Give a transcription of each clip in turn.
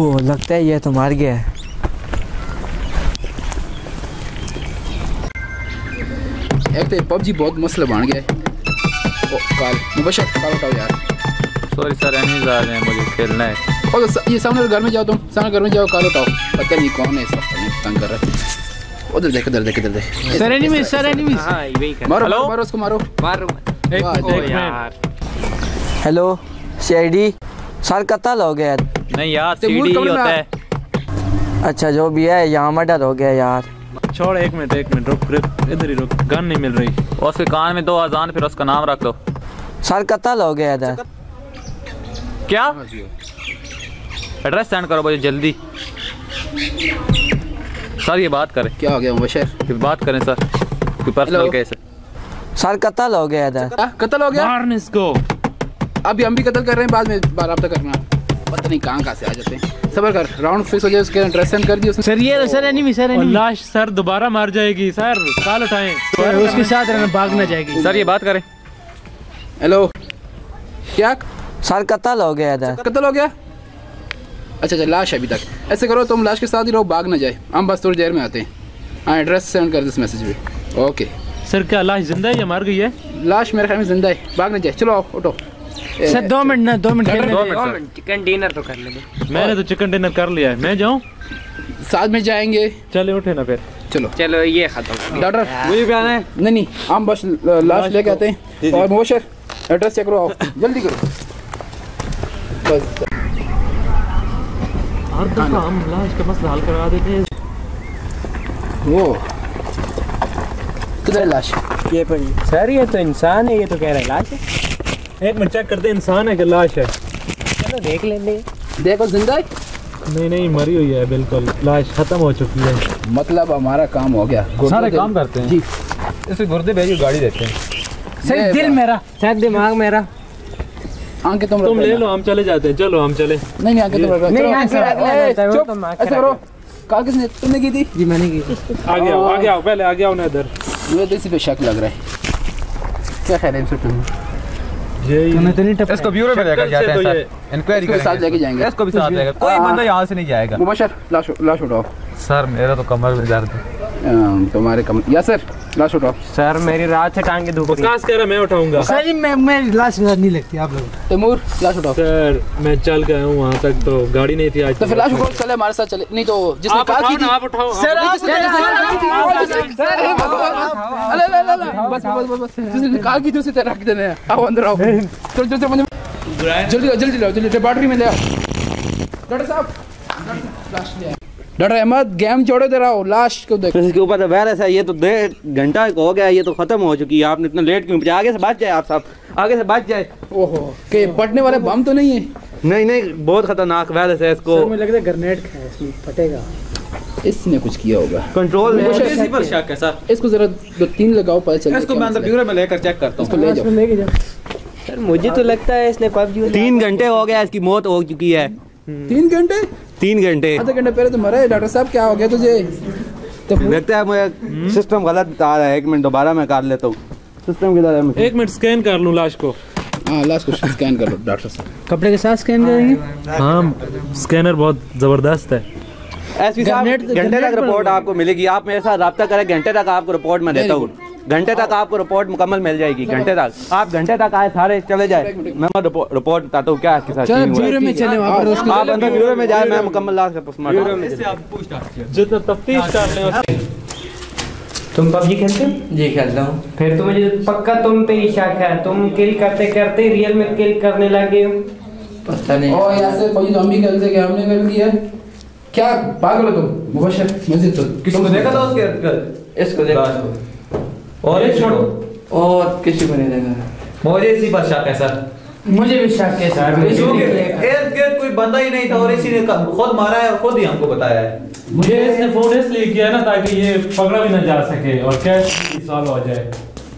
वो लगता है ये तो मार गया है। एक तो पबजी बहुत मसला बन गया है। कॉल मुबशर कॉल उठाओ यार। सॉरी सर, एनिमीज आ रहे हैं, मुझे खेलना है। और ये सामने घर में जाओ, तुम सामने घर में जाओ, कॉल उठाओ। पता नहीं कौन है, सब तंग कर रहा है। उधर देख इधर देख इधर देख। सर एनिमीज हां यही कर। मारो मारो उसको मारो। मारो एक यार। हेलो सीआईडी सर कत्ल हो गया। नहीं यार सीडी होता है। अच्छा जो भी है यहाँ मर्डर हो गया यार। छोड़ एक मिनट रुक इधर ही रुक, गन नहीं मिल रही। उसके कान में 2 अजान, फिर उसका नाम रख लो। सर कत्ल हो गया इधर। क्या एड्रेस सेंड करो मुझे जल्दी। सर ये बात करें। क्या हो गया मुबशर? ये बात करें सर, कोई पर्सनल केस है। सर कत्ल हो गया इधर। कत्ल हो गया? मारने इसको। अभी हम भी कत्ल कर रहे हैं, बाद में राब्ता करना। पता नहीं कहाँ से आ जाते हैं। सबर कर, राउंड फिक्स हो जाए, उसके एड्रेस सेंड कर दिया उसने। सर ये सर एनिमी सर और लाश सर दोबारा मार जाएगी सर, कॉल उठाएं। उसके साथ रहना, भाग ना जाएगी। सर ये बात करें। हेलो क्या? सर कत्ल हो गया इधर। कत्ल हो गया? अच्छा लाश है अभी तक। ऐसे करो तुम लाश के साथ ही रहो, भाग ना जाए। हम बस थोड़ी देर में आते हैं। हाँ एड्रेस सेंड कर दो इस मैसेज पे। ओके सर क्या लाश जिंदा है या मर गई है? लाश मेरे ख्याल में जिंदा है, भाग ना जाए। चलो आओ उठो। सर 2 मिनट ना 2 मिनट चिकन डिनर तो कर ले। मैंने तो चिकन डिनर कर लिया है, मैं जाऊँ? साथ में जाएंगे। चले उठे ना फिर। चलो ये खत्म। डॉक्टर मुझे भी आना है। नहीं हम बस लाश लेके आते हैं। और मुबशर एड्रेस चेक करो, आओ जल्दी करो। बस हर दफा हम लाश का मसला हल करवा देते हैं। वो किधर है लाश? ये पड़ी। सर ये तो इंसान है, ये तो कह रहा है लाश है। एक मिनट चेक करते हैं इंसान है कि लाश है। चलो देख लेंगे। देखो जिंदा है? नहीं मरी हुई है बिल्कुल, लाश खत्म हो चुकी है। मतलब हमारा काम हो गया। सारे काम करते हैं जी। इसे गुर्दे भेजिए, गाड़ी देते हैं। सर दिल मेरा, सर दिमाग मेरा। आंखें तुम ले लो, हम चले जाते हैं। चलो हम चले। नहीं आंखें तुम रखो। नहीं आंखें रख लेना, चुप ऐसे करो। कॉल किसने तुमने की थी? जी मैंने की। आगे आओ पहले आगे आओ ना इधर। मुझे तो इसी पे शक लग रहा है। क्या ख्याल है तुम? इसको ब्यूरो में लेकर जाते हैं सर, इंक्वायरी इसको साथ लेके जाएंगे। इसको भी साथ लेकर, कोई बंदा यहाँ से नहीं जाएगा। मुबशर लाश उठाओ। सर मेरा तो कमर में दर्द है। तुम्हारे कमर या सर लाश उठाओ। सर मेरी रात से टांगे दुख रही। विकास कह रहा मैं उठाऊंगा। सर जी मेरी लाश नहीं लगती आप लोग। तैमूर लाश उठाओ। सर मैं चल गया हूँ वहाँ तक, तो गाड़ी नहीं थी आज। तो फिर लाश उठाओ, चले हमारे साथ चले। नहीं तो जिसने कहा कि आप उठाओ सर बस जिसने कहा कि उसे रख देना है। आओ अंदर आओ। चलो जल्दी बैटरी में ले आओ। डॉक्टर साहब लाश ले आओ। डॉक्टर अहमद गेम छोड़ो, दे रहा हो लाश को देखो। इसके ऊपर तो वायरस है, ये तो 1.5 घंटा हो गया, ये तो खत्म हो चुकी है। आपने इतना लेट क्यों पहुंचा? आगे से बच जाए आप साहब, आगे से बच जाए। ओहो के पटने वाले बम तो नहीं है? नहीं बहुत खतरनाक वायरस है। इसको मुझे लगता है ग्रेनेड खाया इसमें, फटेगा। इसने कुछ किया होगा। कंट्रोल में इसी पर शक है सर। इसको जरा 2-3 लगाओ, पता चले। इसको मैं अंदर ब्यूरो में लेकर चेक करता इसको हूँ। ले जाओ। सर मुझे तो लगता है इसने पबजी 3 घंटे हो गया, इसकी मौत हो चुकी है। 3 घंटे? 3 घंटे आधे घंटे पहले तो मरा है। डॉक्टर साहब क्या हो गया तुझे? तो लगता है मुझे सिस्टम गलत बता रहा है। 1 मिनट दोबारा मैं कर लेता हूँ। सिस्टम किधर है? 1 मिनट स्कैन कर लूँ लाश को। हाँ लाश को स्कैन कर लो डॉक्टर साहब। कपड़े के साथ स्कैन करेंगे? हाँ स्कैनर बहुत जबरदस्त है। एसपी साहब घंटे तक रिपोर्ट आपको मिलेगी। आप मेरे साथ रब्ता करें, घंटे तक आपको रिपोर्ट मैं देता हूँ। घंटे तक आपको रिपोर्ट मुकम्मल मिल जाएगी। घंटे तक आप घंटे तक आए, सारे चले जाए, मैं रिपोर्ट बताता हूँ क्या इसके साथ। ब्यूरो में चले वहाँ पर। आप अंदर ब्यूरो में जाए, मैं मुकम्मल लाश का पोस्टमार्टम। जितना तफ्तीश कर लें। तुम पबजी खेलते हो? जी खेलता हूँ। फिर तो मुझे पक्का तुम पे ही शक है, तुम किल करते करते रियल में किल करने लगे हो। पता नहीं। और ऐसे कोई ज़ॉम्बी खेलते क्या हमने कर दिया? क्या पागल हो तुम? मुबशर मस्जिद तो किसको देखा था उसके? इसको देखो और एक छोड़ो, और किसी को नहीं देखा। मुझे इसी पर शक है सर। मुझे भी शक है सर। इर्द गिर्द कोई बंदा ही नहीं था और इसी ने खुद मारा है और खुद ही हमको बताया है। मुझे इसने फोन इसलिए किया ना ताकि ये पकड़ा भी ना जा सके और कैश सॉल्व हो जाए।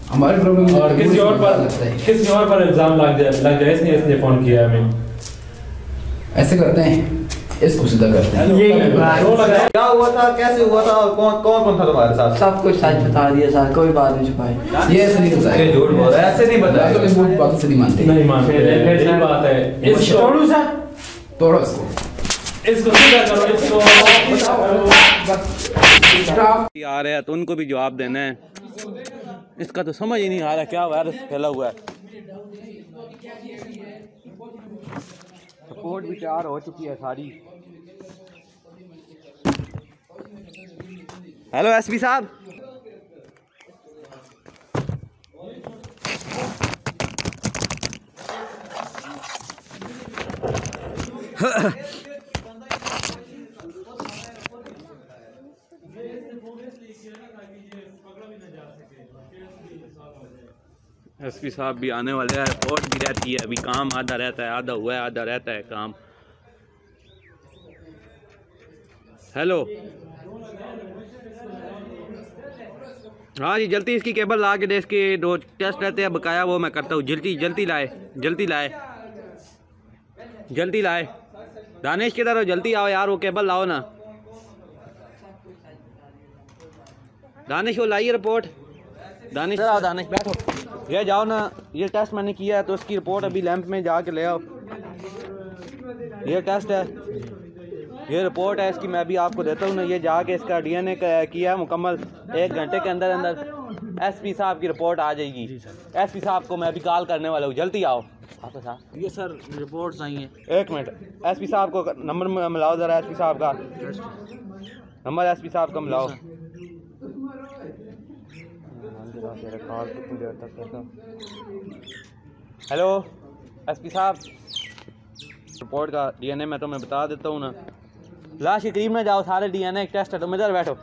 हमारे प्रॉब्लम और किसी और पर इल्जाम लग जाए इसने फोन किया हमें। ऐसे करते हैं, इसको सीधा करते हैं। क्या हुआ था, कैसे हुआ था, कौन था तुम्हारे साथ? सब कुछ सच बता दिया सर, कोई बात नहीं छुपाई। ये ऐसे नहीं होता है। ये झूठ बोल रहा है, ऐसे नहीं बताया। तो इस बात से नहीं मानते। नहीं मानते, यही बात है। तोड़ू सर, तोड़ो इसको। इसको सीधा करो, इसको आ रहे हैं तो उनको भी जवाब देना है। इसका तो समझ ही नहीं आ रहा क्या वायरस फैला हुआ है। रिपोर्ट भी तैयार हो चुकी है सारी। हेलो एसपी साहब, एसपी साहब भी आने वाले हैं। रिपोर्ट भी रहती है, अभी काम आधा रहता है, आधा हुआ है, आधा रहता है काम। हेलो, हाँ जी, जल्दी इसकी केबल ला के दे, इसके 2 टेस्ट रहते हैं बकाया, वो मैं करता हूँ। जल्दी जल्दी लाए, जल्दी लाए, जल्दी लाए। दानिश किधर हो? जल्दी आओ यार, वो केबल लाओ ना। दानिश वो लाइए रिपोर्ट। दानिश आओ, दानिश बैठो, ये जाओ ना। ये टेस्ट मैंने किया है तो उसकी रिपोर्ट अभी लैंप में जाके ले आओ। ये टेस्ट है, ये रिपोर्ट है इसकी, मैं अभी आपको देता हूँ ना। ये जाके इसका DNA किया है मुकम्मल। 1 घंटे के अंदर अंदर एसपी साहब की रिपोर्ट आ जाएगी। एसपी साहब को मैं अभी कॉल करने वाला हूँ, जल्दी आओ। ये सर रिपोर्ट्स आई हैं। 1 मिनट, एसपी साहब को नंबर मिलाओ ज़रा। एसपी साहब का नंबर, एसपी साहब का मिलाओ। हेलो एसपी साहब, रिपोर्ट का DNA मैं तुम्हें बता देता हूँ ना। लाश के करीब ना जाओ, सारे DNA टेस्ट है। तुम इधर बैठो।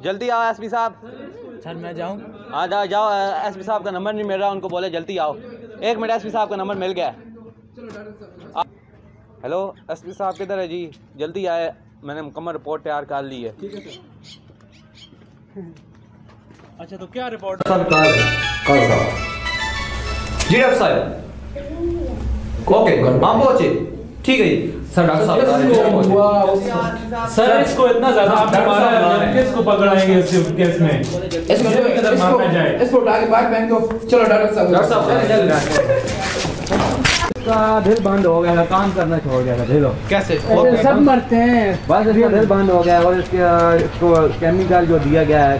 जल्दी आओ एसपी साहब। सर मैं जाऊँ? हाँ जाओ जाओ, एसपी साहब का नंबर नहीं मिल रहा, उनको बोले जल्दी आओ। 1 मिनट, एसपी साहब का नंबर मिल गया। हेलो एसपी साहब किधर है जी? जल्दी आए, मैंने मुकम्मल रिपोर्ट तैयार कर ली है। अच्छा तो क्या रिपोर्ट? जी डॉक्टर साहब, ओके हम पहुंचे, ठीक है जी। सर डॉक्टर साहब, सर इसको इतना ज्यादा आपने मारा है, किसको पकड़ाएंगे इस केस में? इसको उठा के बाहर फेंक दो। चलो डॉक्टर साहब, इसका दिल बंद हो गया था, काम करना छोड़ गया था। दिल कैसे? सब मरते हैं। बस इसका दिल बंद हो गया और इसको केमिकल जो दिया गया है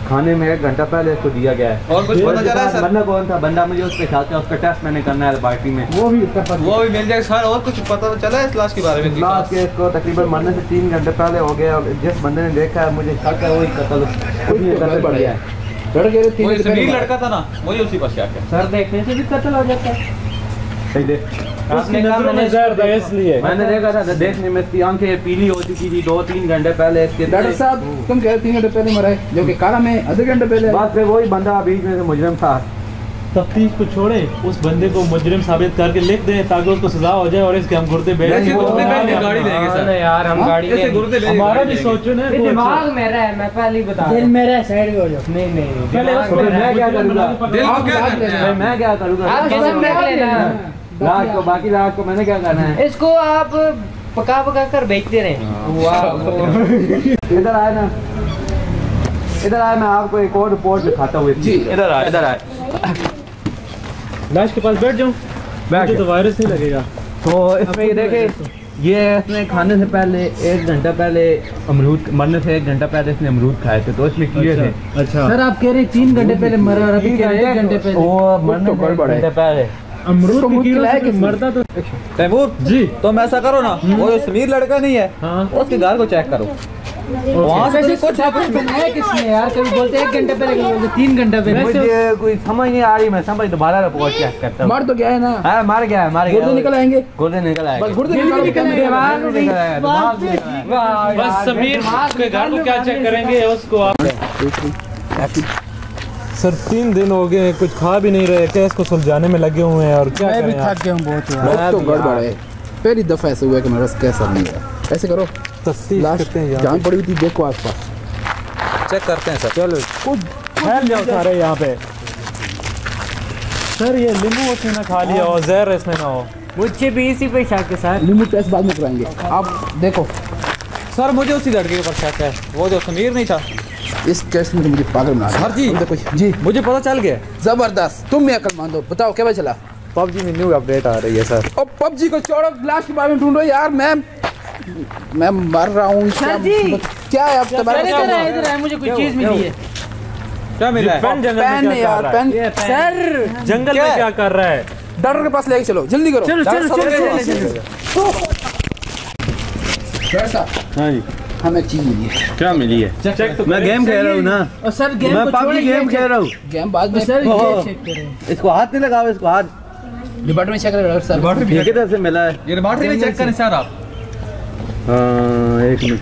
खाने में 1 घंटा पहले इसको दिया गया है। और कुछ पता चला है सर? बंदा कौन था? बंदा मुझे उसके साथ है, उसका टेस्ट मैंने करना है लेबोरेटरी में। वो भी मिल जाएगा सर। और कुछ पता चला है इस लाश के बारे में? लाश के इसको तकरीबन मरने से 3 घंटे पहले हो गया। जिस बंदे ने देखा है, मुझे शक है वही कत्ल पड़ गया है। समीर लड़का था ना, वही उसी पर शक है। सर देखने से भी कत्ल हो जाता है। उसकी नजरों में जहर था इसलिए। मैंने देखा था, देखने में इसकी आंखें पीली हो चुकी थी 2-3 घंटे पहले इसके। डॉक्टर साहब तुम कह रहे 3 घंटे पहले मरा है, जो कि कारा में आधे घंटे पहले। बात पे वही बंदा बीच में से मुजरिम था। तफ्तीश को छोड़े, उस बंदे को मुजरिम साबित करके लिख दें ताकि उसको सजा हो जाए और इसके हम गुर्दे बेच गाड़ी लेंगे सर यार, हम गाड़ी लेंगे। हमारा भी सोचो ना। दिमाग मेरा है, मैं पहले ही बता। दिल मेरा है, साइड हो जाओ। नहीं नहीं, मैं क्या करूँगा? मैं क्या करूँगा? आप कसम रख लेना। रात को, बाकी रात को मैंने क्या करना है? इसको आप पका पका कर बेचते रहे। इधर आए ना, इधर आए, मैं आपको एक और रिपोर्ट दिखाता हूँ। जी इधर आए, इधर आए। लाश के पास बैठ जाऊँ, मुझे तो वायरस नहीं लगेगा। तो इसमें ये देखे, ये इसने खाने से पहले 1 घंटा पहले अमरूद, मरने से 1 घंटा पहले इसने अमरूद खाए थे, तो इसमें कीड़े थे। अच्छा सर आप कह रहे 3 घंटे पहले मरा और अभी कह रहे 1 घंटे पहले। वो मरने से 1 घंटे पहले अमरूद की कीड़ों से मरता तो। तैमूर जी, तुम ऐसा करो ना, वो जो समीर लड़का नहीं है, हाँ, उसके घर को चेक करो। वहाँ से कुछ बनाया किसने यार? कभी बोलते 1 घंटे पहले, कभी बोलते 3 घंटे पहले। मुझे कोई समझ नहीं आ रही, मैं समझ दोबारा रिपोर्ट चेक करता हूँ। मर तो गया है ना? हाँ मार गया है, मार गया। गुर्दे निकल आएंगे, गुर्दे निकल आएंगे, बस गुर्दे निकल आएंगे। बस समीर के घर को क्या चेक करेंगे उसको आप? सर 3 दिन हो गए, कुछ खा भी नहीं रहे, केस को सुलझाने में लगे हुए हैं और क्या मैं भी थक गया हूँ बहुत यार। तो गड़बड़ है, पहली दफा ऐसे हुआ कि मेरा बस कैसा नहीं है। ऐसे करो, तफ्तीश करते हैं, जान पड़ी हुई थी, देखो आसपास चेक करते हैं सर। चलो कुछ फैल जाओ सारे यहाँ पे। सर ये नींबू उसने ना खा लिया और जहर इसमें ना हो। मुझे भी इसी पे शक है सर। नींबू टेस्ट बाद में कराएंगे, आप देखो। सर मुझे उसी लड़के के ऊपर शक है, वो जो समीर नहीं था। इस केस में तो मुझे पागल बना सर जी देखो जी मुझे पता चल गया जबरदस्त तुम मैं अकलमंद हो बताओ क्या चला PUBG में न्यू अपडेट आ रही है सर और PUBG को छोड़ो लास्ट के बारे में ढूंढो यार मैं मर रहा हूँ क्या है अब तुम्हारे इधर है मुझे कोई चीज मिली है क्या मिला है पेन यार पेन सर जंगल में क्या कर रहा है डॉक्टर के पास लेके चलो जल्दी करो चलो डॉक्टर साहब हाँ जी हमें एक चीज मिली है क्या मिली है चेक तो मैं गेम खेल रहा हूँ ना और सर गेम मैं को PUBG छोड़िए गेम खेल रहा हूँ गेम बाद में सर ओहो। ये चेक करें इसको हाथ नहीं लगाओ इसको हाथ डिपार्टमेंट चेक करो डॉक्टर साहब ये किधर से मिला है ये रिमार्ट में चेक करें सर आप हाँ एक मिनट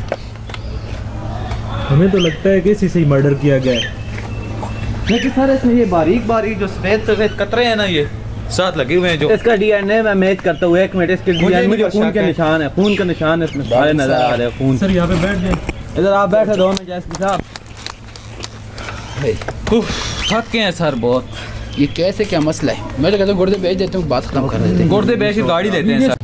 हमें तो लगता है कि इसी से ही मर्डर किया गया है लेकिन सर इसमें ये बारीक बारीक जो सफेद सफेद कतरे हैं ना ये साथ लगे हुए हैं जो इसका DNA मैं मैच करता हूँ एक मिनट इसके मुझे DNA नहीं खून शक के है। निशान है खून के निशान इसमें सारे नजर आ रहे हैं खून सर यहाँ पे बैठ जाए इधर आप बैठे दो में जैसे साहब थक गए हैं सर बहुत ये कैसे क्या मसला है मैं तो कहता हूँ गुर्दे भेज देते हूँ बात खत्म कर देते हैं गुर्दे बेच के गाड़ी लेते हैं सर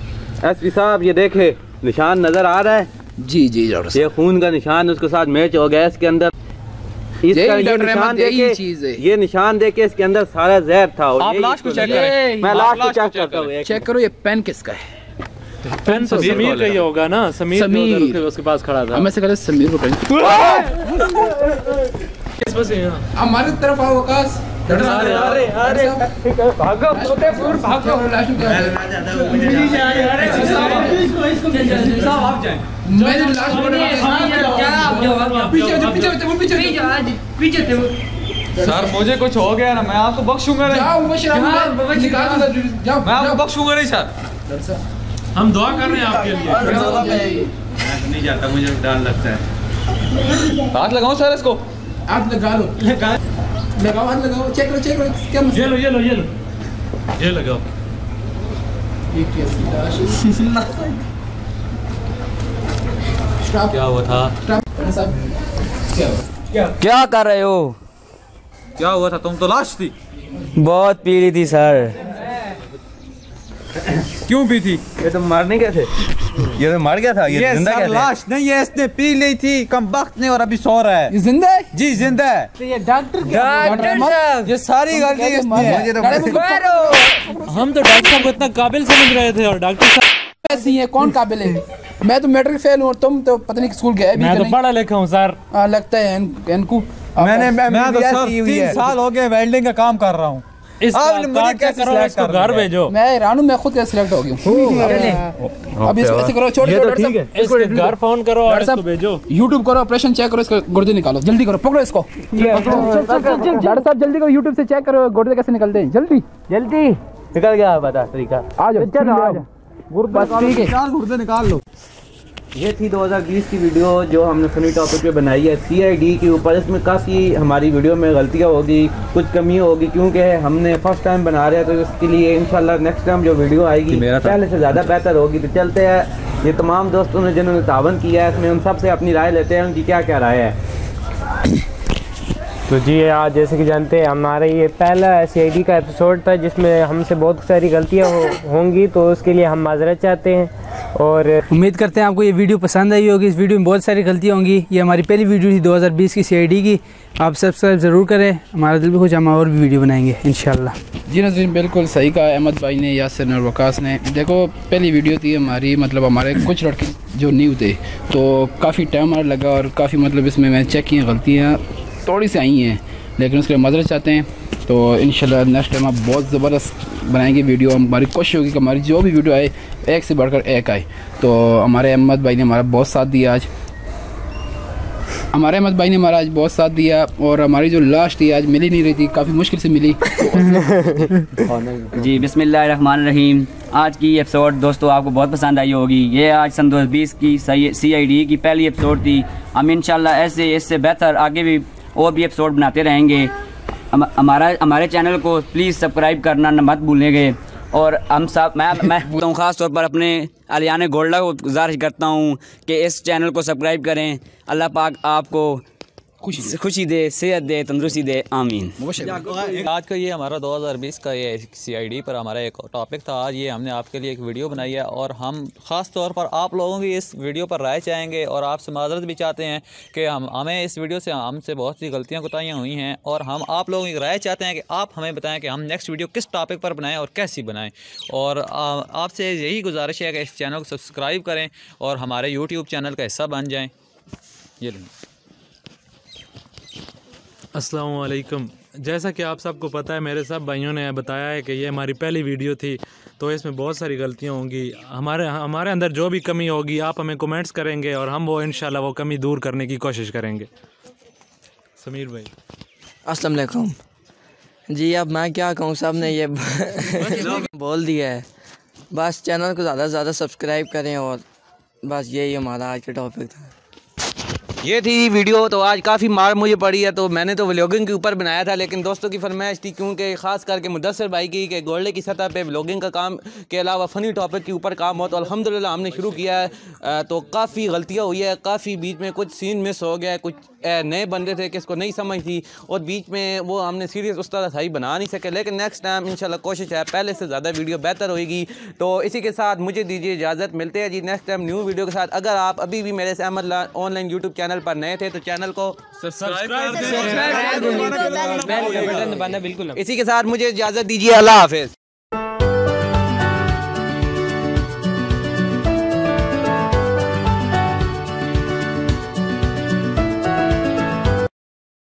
SP साहब ये देखे निशान नजर आ रहा है जी जी डॉक्टर साहब ये खून का निशान उसके साथ मैच हो गया इसके अंदर इसका यही ये डॉक्टर निशान अहमद, यही देखे चीज़ है। ये निशान देखे इसके अंदर सारा जहर था और आप यही लाश को इसको चेक लगा। करें मैं आप लाश को लाश को चेक करता हूँ एक चेक करो ये पेन किसका है पेन तो समीर का ही होगा ना समीर जो समीर। उधर उसके पास खड़ा था हमें से कहते समीर को करें किस पास है यहाँ? हमारी तरफ आओ आकाश डॉक्टर साहब अरे भागो भागो मैंने लाश पीछे थे सर मुझे कुछ हो गया ना मैं आपको बख्शूंगा नहीं जाओ मुबशर निकाल दो जाओ मैं आपको बख्शूंगा नहीं सर हम दुआ कर रहे हैं आपके लिए नहीं जाता मुझे डर लगता है हाथ लगाओ सर इसको हाथ लगा लो लगाओ हाथ लगाओ चेक करो क्या ये लो ये लो ये लो ये लगाओ ये कैसी लाश स्टॉप क्या हुआ था डॉक्टर साहब क्या कर रहे हो? क्या हुआ था तुम तो लाश थी बहुत पी रही थी सर। क्यों पी थी ये तो मरने गए थे ये तो मर गया था ये जिंदा सर कैसे है? लाश नहीं है इसने पी ली थी कम वक्त नहीं और अभी सो रहा है ये जिंदा है जी जिंदा है ये डॉक्टर डॉक्टर साहब ये सारी गलती इसकी है हम तो डॉक्टर साहब को इतना काबिल समझ रहे थे और डॉक्टर साहब ऐसी है कौन काबिल है मैं तो मैट्रिक फेल हूँ और तुम तो पता नहीं स्कूल गए भी मैं कि तो नहीं। पढ़ा लिखा हूँ सर लगता है इनको मैं तो सर 3 साल हो गए वेल्डिंग का काम कर रहा हूँ इस आपने मुझे काट के कैसे करो select इसको कर घर लिया? भेजो मैं हैरान हूँ मैं खुद कैसे सिलेक्ट हो गया हूँ अब इसको ऐसे करो छोड़ ये दो तो डॉक्टर ठीक है साहब इसके घर फोन करो और डॉक्टर इसको साहब भेजो यूट्यूब करो ऑपरेशन चेक करो इसका गुर्दे निकालो जल्दी करो पकड़ो इसको डॉक्टर साहब जल्दी करो यूट्यूब से चेक करो गुर्दे कैसे निकलते हैं जल्दी जल्दी निकल गया बता तरीका आ जाओ बस ठीक है गुर्दे निकाल लो ये थी 2020 की वीडियो जो हमने फनी टॉपिक पे बनाई है CID के ऊपर। इसमें काफ़ी हमारी वीडियो में गलतियाँ होगी कुछ कमी होगी क्योंकि हमने फर्स्ट टाइम बना रहे हैं तो इसके लिए इंशाल्लाह नेक्स्ट टाइम जो वीडियो आएगी पहले से ज़्यादा बेहतर होगी। तो चलते हैं ये तमाम दोस्तों ने जिन्होंने तावन किया है इसमें उन सब से अपनी राय लेते हैं उनकी क्या क्या राय है। तो जी आज जैसे कि जानते हैं हमारा ये पहला CID का एपिसोड था जिसमें हमसे बहुत सारी गलतियां होंगी तो उसके लिए हम माजरत चाहते हैं और उम्मीद करते हैं आपको ये वीडियो पसंद आई होगी। इस वीडियो में बहुत सारी गलतियाँ होंगी। ये हमारी पहली वीडियो थी 2020 की CID की। आप सब्सक्राइब ज़रूर करें, हमारा दिल भी खुश, हम और भी वीडियो बनाएंगे इंशाल्लाह। जी नाज़रीन बिल्कुल सही कहा अहमद भाई ने यासिर और वकास ने। देखो पहली वीडियो थी हमारी मतलब हमारे कुछ लड़के जो न्यू थे तो काफ़ी टाइम हमारा लगा और काफ़ी मतलब इसमें मैंने चेक की गलतियाँ थोड़ी सी आई हैं लेकिन उसके लिए मदद चाहते हैं। तो इंशाल्लाह नेक्स्ट टाइम आप बहुत ज़बरदस्त बनाएंगे वीडियो। हमारी कोशिश होगी कि हमारी जो भी वीडियो आए एक से बढ़कर एक आए। तो हमारे अहमद भाई ने हमारा बहुत साथ दिया आज बहुत साथ दिया और हमारी जो लास्ट थी आज मिली नहीं रही थी, काफ़ी मुश्किल से मिली। जी बिस्मिल्लाहिर्रहमानिर्रहीम। आज की एपिसोड दोस्तों आपको बहुत पसंद आई होगी। ये आज सन 2020 की CID की पहली एपिसोड थी। हम इंशाल्लाह ऐसे इससे बेहतर आगे भी और भी एपिसोड बनाते रहेंगे। हमारे चैनल को प्लीज़ सब्सक्राइब करना न मत भूलेंगे। और हम सब मैं ख़ास तौर पर अपने अलियाने गोल्डा को गुजारिश करता हूँ कि इस चैनल को सब्सक्राइब करें। अल्लाह पाक आपको खुशी दे, सेहत दे, तंदुरुस्ती दे, आमीन। आज का ये हमारा 2020 का ये CID पर हमारा एक टॉपिक था। आज ये हमने आपके लिए एक वीडियो बनाई है और हम ख़ास तौर पर आप लोगों की इस वीडियो पर राय चाहेंगे और आपसे माजरत भी चाहते हैं कि हमें इस वीडियो से हमसे बहुत सी गलतियाँ कोताहियाँ हुई हैं और हम आप लोगों की राय चाहते हैं कि आप हमें बताएं कि हम नेक्स्ट वीडियो किस टॉपिक पर बनाएं और कैसी बनाएं। और आपसे यही गुजारिश है कि इस चैनल को सब्सक्राइब करें और हमारे यूट्यूब चैनल का हिस्सा बन जाएँ। ये लें। अस्सलाम वालेकुम। जैसा कि आप सबको पता है, मेरे सब भाइयों ने बताया है कि ये हमारी पहली वीडियो थी, तो इसमें बहुत सारी गलतियाँ होंगी। हमारे अंदर जो भी कमी होगी आप हमें कमेंट्स करेंगे और हम वो इंशाल्लाह वो कमी दूर करने की कोशिश करेंगे। समीर भाई। अस्सलाम वालेकुम जी। अब मैं क्या कहूँ, सब ने ये बोल दिया है। बस चैनल को ज़्यादा से ज़्यादा सब्सक्राइब करें और बस यही हमारा आज का टॉपिक था। ये थी वीडियो। तो आज काफ़ी मार मुझे पड़ी है, तो मैंने तो व्लॉगिंग के ऊपर बनाया था, लेकिन दोस्तों की फरमाइश थी, क्योंकि ख़ास करके मुदस्सर भाई की कि गोल्डे की सतह पे व्लॉगिंग का काम के अलावा फ़नी टॉपिक के ऊपर काम हो, तो अल्हम्दुलिल्लाह हमने शुरू किया है। तो काफ़ी गलतियाँ हुई है, काफ़ी बीच में कुछ सीन मिस हो गया, कुछ नए बंदे थे कि इसको नहीं समझ थी और बीच में वो हमने सीरियस उस्ताद सही बना नहीं सके, लेकिन नेक्स्ट टाइम इंशाल्लाह कोशिश है पहले से ज़्यादा वीडियो बेहतर होगी। तो इसी के साथ मुझे दीजिए इजाज़त, मिलते हैं जी नेक्स्ट टाइम न्यू वीडियो के साथ। अगर आप अभी भी मेरे से अहमद ऑनलाइन यूट्यूब चैनल पर नए थे तो चैनल को सब्सक्राइब कर दें। इसी के साथ मुझे इजाज़त दीजिए। अल्लाह हाफिज़।